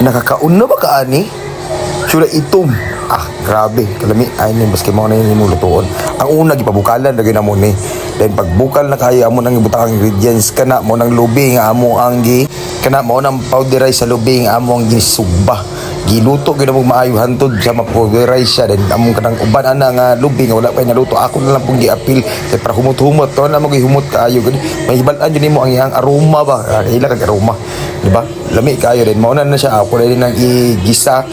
Nakakaon na ba ka ani? Sula itom. Ah, grabe. Kalami, ay ni baski mo na yung lutuon. Ang una, gipabukalan, lagay na mo ni. Then pagbukal na kayo, amo nang ibutang ingredients, kana mo nang lubing, amo ang kana mo nang powderize sa lubing, amo ang gisugba. Giluto gyud mo maayo hantod sa ma-powderize siya. Then among kanang uban ana nga lubing, wala pa naluto. Ako na lang pong giapil kay para humot-humot. To na mo gihumot kaayo. May hibalan yun mo ang iyang aroma ba? Ila kag aroma. Diba? Lami kayo din. Mauna na siya. Ako na din ang igisa.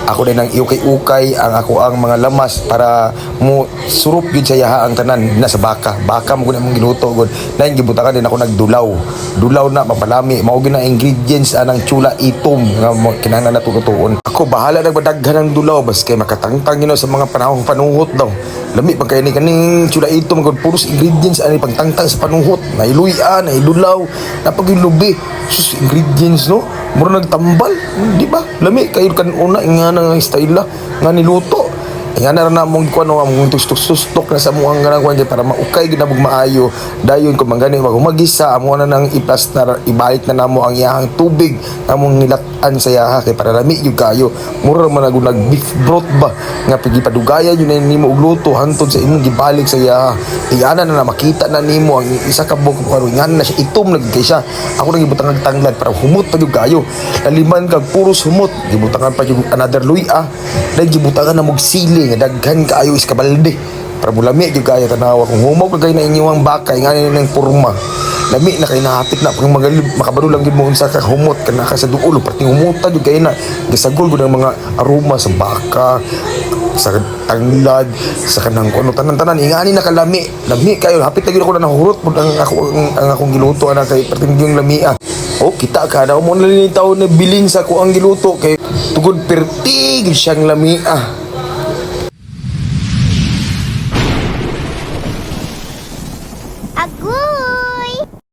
Ako din ang iukay-ukay ang ako ang mga lamas para mo surup yun sa yaha ang tanan na sa baka mo gud mong giluto gud na gibutakan din ako nagdulaw na mapalami mao gyud ang ingredients anang chula itom nga kinahanglan na tutuon ako bahala nagbadaghan ng dulaw bas kay makatangtang sa mga panahon panuhot daw lami pag kay ni kaning chula itom gud puros ingredients ani pagtangtang sa panuhot na iluyan na idulaw na pagilubi sus ingredients no mura nagtambal di ba lami kayo kan una nga nang style nga niluto nga na rin na mong kuano among tustok na sa muang nga kuan para maukay ginabog maayo dayon ko manggani magumagisa amo na nang iplastar ibalik na namo ang iyahang tubig among nilatan sa yaha kay para lami yung kayo mura man nag beef broth ba nga pagipadugayan yun na nimo og luto hantod sa imong gibalik sa yaha iyana na makita na nimo ang isa ka buok kuno nga na siya itom nagkay siya ako nang gibutang tanglad para humot pa yung kayo laliman kag puros humot gibutangan pa yung another luya dahil gibutangan na mog sili nga daghan kaayo is kabalde para bulami gyud kayo tanawa kung humog kay na inyong bakay nga nang porma lami na kay nahapit na pag makabalo lang gyud mo unsa ka humot kana ka sa duol pati humuta gyud kay na gisagol gyud ang mga aroma sa baka sa tanglad sa kanang kuno tanan-tanan ingani na kalami lami kayo hapit na gyud ako na nahurot pud ang akong giluto ana kay pertingyong lamia oh kita ka daw mo nalilitaw na bilin sa ko ang giluto kay tugod pertig siyang lamia. Agoy!